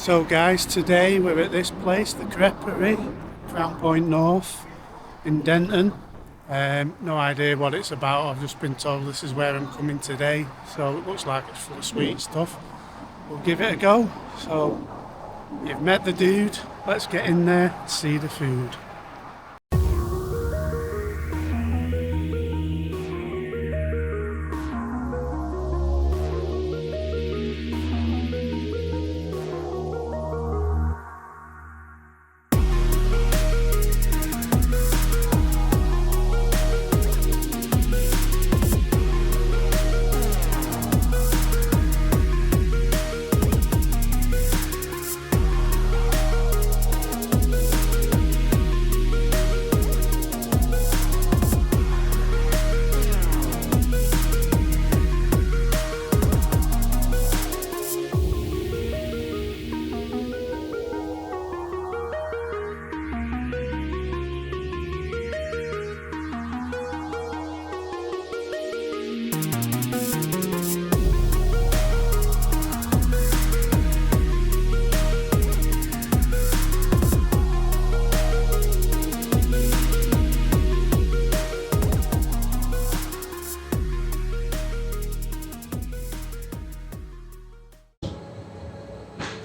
So guys, today we're at this place, the Creperie, Crown Point North in Denton. No idea what it's about, I've just been told this is where I'm coming today, so it looks like it's full of sweet stuff. We'll give it a go. So you've met the dude, let's get in there and see the food.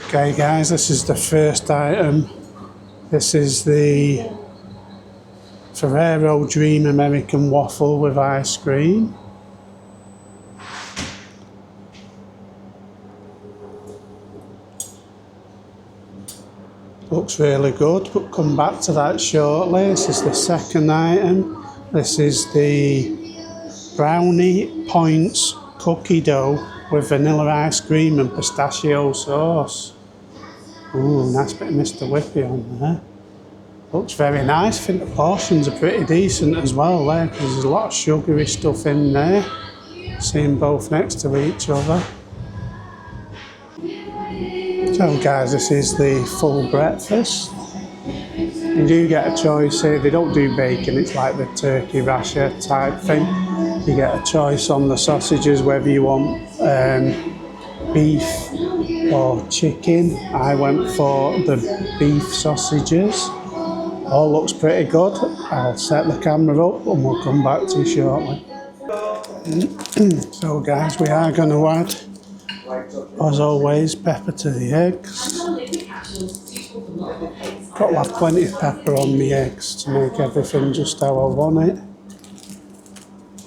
Okay guys, this is the first item. This is the Ferrero Dream American Waffle with ice cream. Looks really good, but come back to that shortly. This is the second item. This is the Brownie Points cookie dough with vanilla ice cream and pistachio sauce. Ooh, nice bit of Mr. Whippy on there. Looks very nice. I think the portions are pretty decent as well there, because there's a lot of sugary stuff in there. Seeing both next to each other. So guys, this is the full breakfast. You do get a choice here. They don't do bacon, it's like the turkey rasher type thing. You get a choice on the sausages, whether you want beef or chicken. I went for the beef sausages. All looks pretty good. I'll set the camera up and we'll come back to you shortly. So guys, we are going to add, as always, pepper to the eggs. Got to have plenty of pepper on the eggs to make everything just how I want it.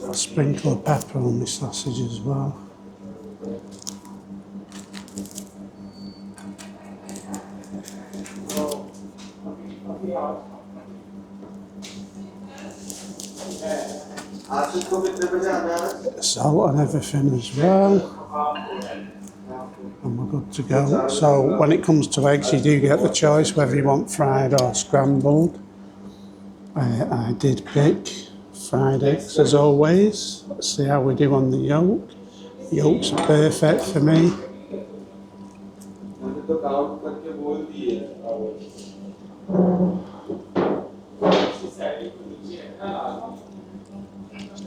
I'll sprinkle of pepper on the sausage as well. Bit of salt and everything as well, and we're good to go. So when it comes to eggs, you do get the choice whether you want fried or scrambled. I did pick fried eggs as always. Let's see how we do on the yolk. Yolks are perfect for me.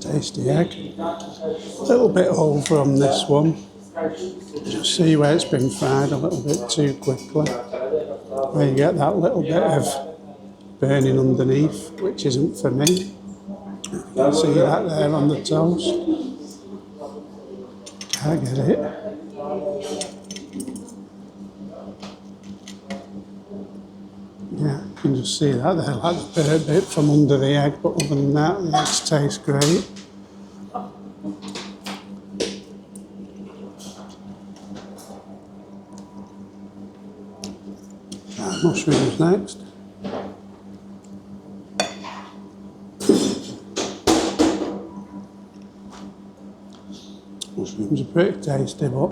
Tasty egg. A little bit over on this one. Just see where it's been fried a little bit too quickly. Where you get that little bit of burning underneath, which isn't for me. You can see that there on the toast. Can't get it. Yeah, you can just see that there, like the burnt bit from under the egg, but other than that, the eggs taste great. Mushrooms next. Mushrooms are pretty tasty, but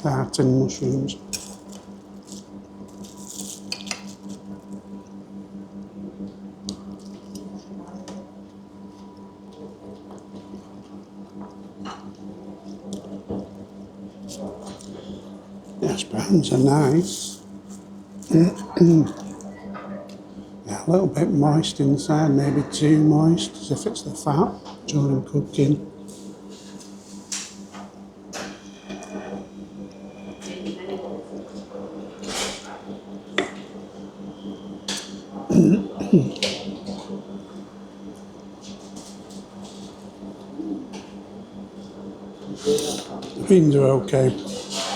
they're tin mushrooms. Yes, browns are nice. Yeah, a little bit moist inside, maybe too moist, as if it's the fat during cooking. The beans are okay.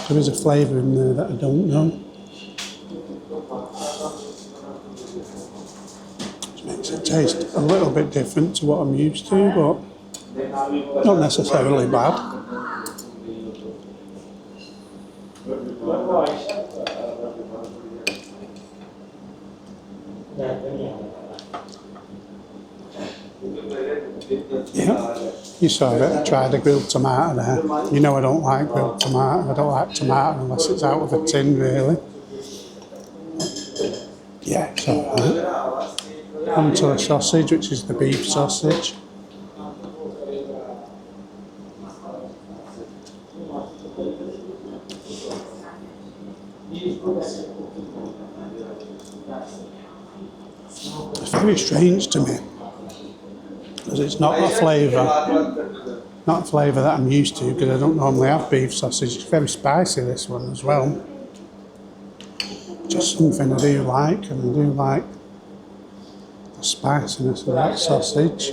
There is a flavour in there that I don't know. Which makes it taste a little bit different to what I'm used to, but not necessarily bad. Yeah, you saw it. I tried a grilled tomato there. You know I don't like grilled tomato. I don't like tomato unless it's out of a tin, really. Yeah, it's alright. On to the sausage, which is the beef sausage. It's very strange to me, because it's not a flavour that I'm used to, because I don't normally have beef sausage. It's very spicy, this one as well. Just something I do like, and I do like the spiciness of that sausage.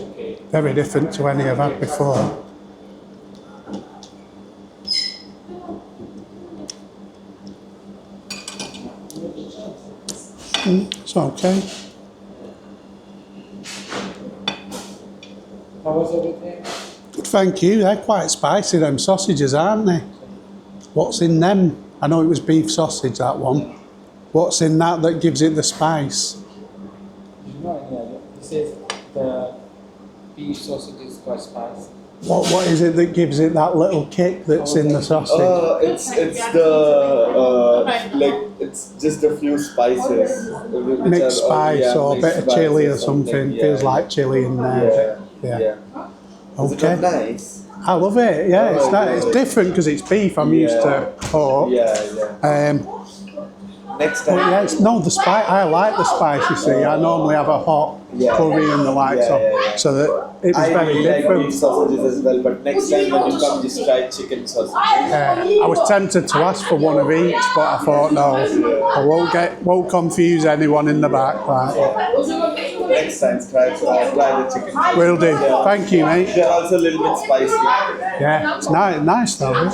Very different to any I've had before. It's okay. How was everything? Good, thank you. They're quite spicy, them sausages, aren't they? What's in them? I know it was beef sausage, that one. What's in that gives it the spice? No, this is the beef sausage is quite spicy. What is it that gives it that little kick that's in the sausage? It's the like it's just a few spices. Mixed spice or a bit of chili or something. Yeah. Feels like chili in there. Yeah. Is it Okay. not nice? I love it. Yeah, it's nice. It's different because it's beef. I'm used to pork. Yeah. Next But time. yeah, the spice. I like the spice. You see, I normally have a hot curry and the likes of, so that it was I very really like different. beef sausages as well, but next time when you come, just try chicken sausage. I was tempted to ask for one of each, but I thought no, I won't confuse anyone in the back. Right. Next time, try the chicken. Will do. Thank you, mate. They're also a little bit spicy. Yeah, it's nice though.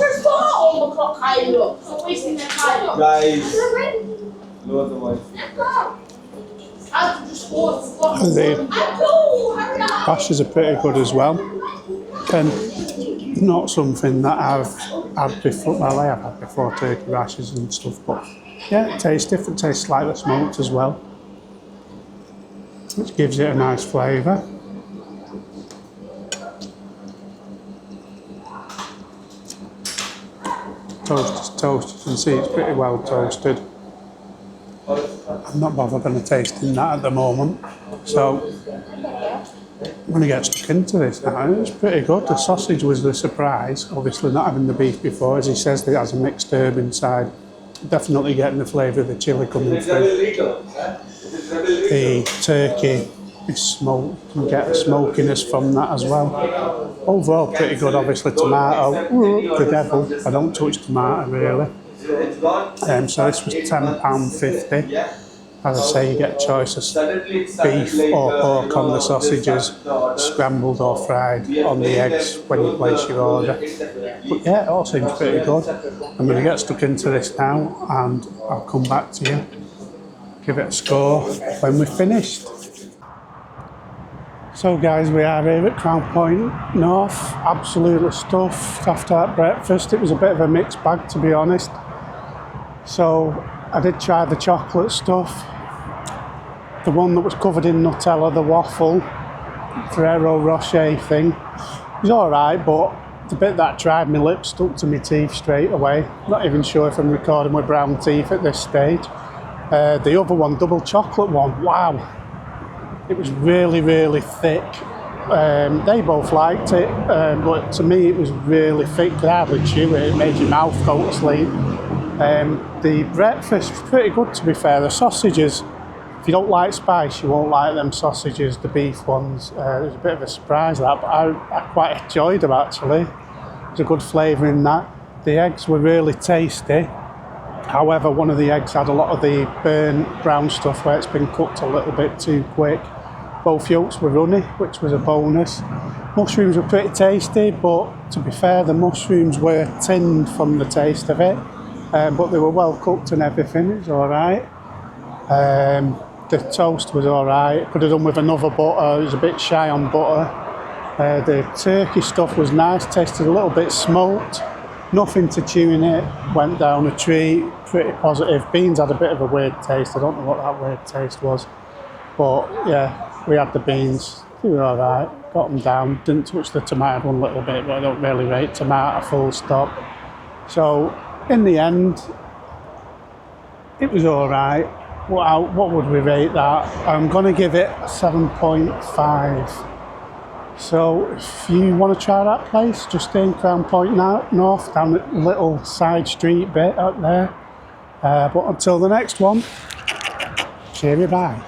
Guys, lower the voice. The rashers are pretty good as well. And not something that I've had before. Well, I have had before, turkey rashers and stuff, but yeah, it tastes different. Tastes slightly smoked as well, which gives it a nice flavour. Toast. You can see it's pretty well toasted. I'm not bothered going to tasting that at the moment, so I'm going to get stuck into this now. It's pretty good. The sausage was the surprise, obviously not having the beef before. As he says, it has a mixed herb inside. Definitely getting the flavour of the chilli coming through. The turkey is smoked, you can get a smokiness from that as well. Overall pretty good. Obviously tomato, the devil. I don't touch tomato really. So this was £10.50. As I say, you get a choice of beef or pork on the sausages, scrambled or fried on the eggs when you place your order. But yeah, it all seems pretty good. I'm going to get stuck into this now and I'll come back to you, give it a score when we've finished. So guys, we are here at Crown Point North, absolutely stuffed after that breakfast. It was a bit of a mixed bag, to be honest. So I did try the chocolate stuff, the one that was covered in Nutella, the waffle, Ferrero Rocher thing. It was alright, but the bit that I tried, my lips stuck to my teeth straight away. Not even sure if I'm recording with brown teeth at this stage. The other one, double chocolate one, wow. It was really, really thick. They both liked it, but to me it was really thick. You could hardly chew it, it made your mouth go to sleep. The breakfast was pretty good, to be fair. The sausages, if you don't like spice, you won't like them sausages, the beef ones. It was a bit of a surprise that, but I quite enjoyed them actually. There's a good flavour in that. The eggs were really tasty. However, one of the eggs had a lot of the burnt brown stuff where it's been cooked a little bit too quick. Both yolks were runny, which was a bonus. Mushrooms were pretty tasty, but to be fair, the mushrooms were tinned from the taste of it, but they were well cooked and everything. It was all right. The toast was all right. Could have done with another butter. It was a bit shy on butter. The turkey stuff was nice. Tasted a little bit smoked. Nothing to chew in it. Went down a treat. Pretty positive. Beans had a bit of a weird taste. I don't know what that weird taste was, but yeah, we had the beans. They were all right. Got them down. Didn't touch the tomato one little bit, but I don't really rate tomato full stop. So in the end, it was all right. What would we rate that? I'm going to give it a 7.5. So if you want to try that place, just in Crown Point North, down that little side street bit up there. But until the next one, cheery bye.